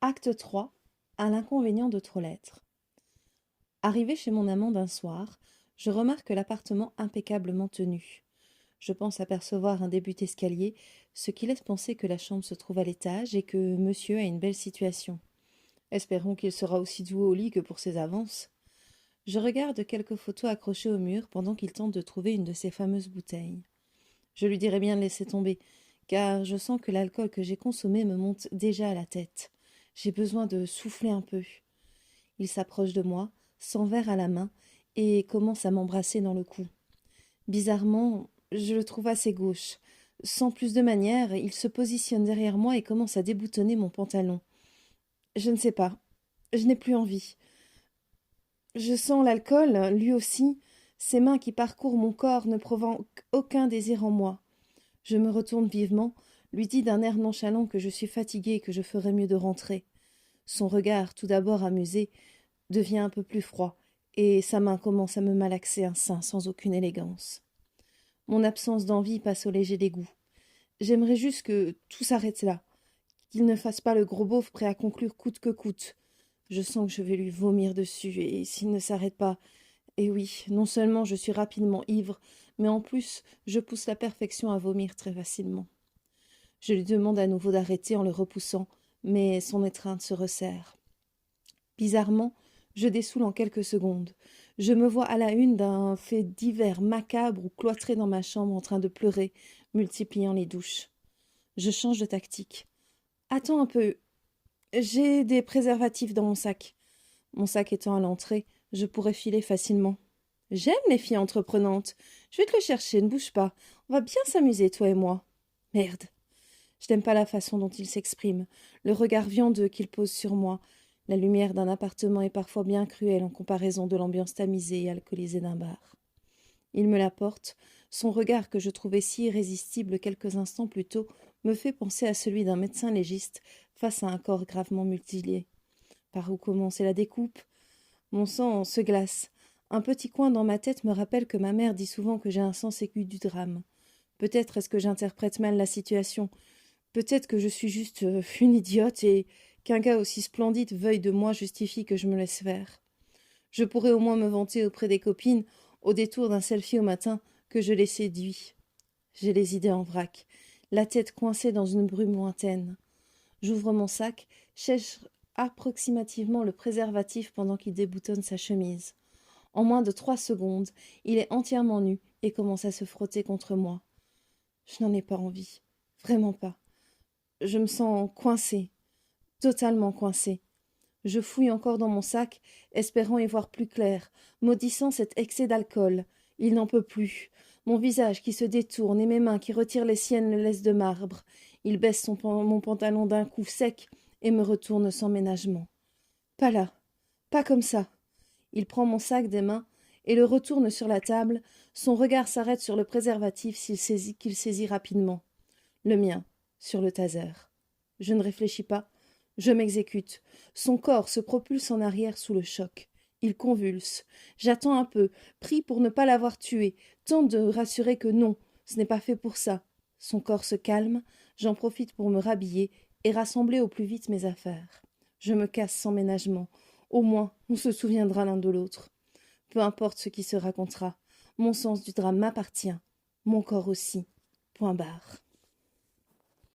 Acte 3. À l'inconvénient de trop l'être. Arrivé chez mon amant d'un soir, je remarque l'appartement impeccablement tenu. Je pense apercevoir un début d'escalier, ce qui laisse penser que la chambre se trouve à l'étage et que monsieur a une belle situation. Espérons qu'il sera aussi doux au lit que pour ses avances. Je regarde quelques photos accrochées au mur pendant qu'il tente de trouver une de ces fameuses bouteilles. Je lui dirais bien de laisser tomber, car je sens que l'alcool que j'ai consommé me monte déjà à la tête. J'ai besoin de souffler un peu. Il s'approche de moi, sans verre à la main, et commence à m'embrasser dans le cou. Bizarrement, je le trouve assez gauche. Sans plus de manière, il se positionne derrière moi et commence à déboutonner mon pantalon. Je ne sais pas. Je n'ai plus envie. Je sens l'alcool, lui aussi. Ses mains qui parcourent mon corps ne provoquent aucun désir en moi. Je me retourne vivement, lui dis d'un air nonchalant que je suis fatiguée et que je ferais mieux de rentrer. Son regard, tout d'abord amusé, devient un peu plus froid, et sa main commence à me malaxer un sein sans aucune élégance. Mon absence d'envie passe au léger dégoût. J'aimerais juste que tout s'arrête là, qu'il ne fasse pas le gros beauf prêt à conclure coûte que coûte. Je sens que je vais lui vomir dessus, et s'il ne s'arrête pas, et oui, non seulement je suis rapidement ivre, mais en plus je pousse la perfection à vomir très facilement. Je lui demande à nouveau d'arrêter en le repoussant, mais son étreinte se resserre. Bizarrement, je dessoule en quelques secondes. Je me vois à la une d'un fait divers macabre ou cloîtré dans ma chambre en train de pleurer, multipliant les douches. Je change de tactique. Attends un peu. J'ai des préservatifs dans mon sac. Mon sac étant à l'entrée, je pourrais filer facilement. J'aime les filles entreprenantes. Je vais te le chercher, ne bouge pas. On va bien s'amuser, toi et moi. Merde. Je n'aime pas la façon dont il s'exprime, le regard viandeux qu'il pose sur moi. La lumière d'un appartement est parfois bien cruelle en comparaison de l'ambiance tamisée et alcoolisée d'un bar. Il me l'apporte. Son regard que je trouvais si irrésistible quelques instants plus tôt me fait penser à celui d'un médecin légiste face à un corps gravement mutilé. Par où commencer la découpe? Mon sang se glace. Un petit coin dans ma tête me rappelle que ma mère dit souvent que j'ai un sens aigu du drame. Peut-être est-ce que j'interprète mal la situation. Peut-être que je suis juste une idiote et qu'un gars aussi splendide veuille de moi justifie que je me laisse faire. Je pourrais au moins me vanter auprès des copines, au détour d'un selfie au matin, que je les séduis. J'ai les idées en vrac, la tête coincée dans une brume lointaine. J'ouvre mon sac, cherche approximativement le préservatif pendant qu'il déboutonne sa chemise. En moins de 3 secondes, il est entièrement nu et commence à se frotter contre moi. Je n'en ai pas envie, vraiment pas. Je me sens coincée, totalement coincée. Je fouille encore dans mon sac, espérant y voir plus clair, maudissant cet excès d'alcool. Il n'en peut plus. Mon visage qui se détourne et mes mains qui retirent les siennes le laissent de marbre. Il baisse mon pantalon d'un coup sec et me retourne sans ménagement. Pas là, pas comme ça. Il prend mon sac des mains et le retourne sur la table. Son regard s'arrête sur le préservatif qu'il saisit rapidement. Le mien, sur le taser. Je ne réfléchis pas. Je m'exécute. Son corps se propulse en arrière sous le choc. Il convulse. J'attends un peu, prie pour ne pas l'avoir tué, tente de rassurer que non, ce n'est pas fait pour ça. Son corps se calme, j'en profite pour me rhabiller et rassembler au plus vite mes affaires. Je me casse sans ménagement. Au moins, on se souviendra l'un de l'autre. Peu importe ce qui se racontera, mon sens du drame m'appartient, mon corps aussi. Point barre.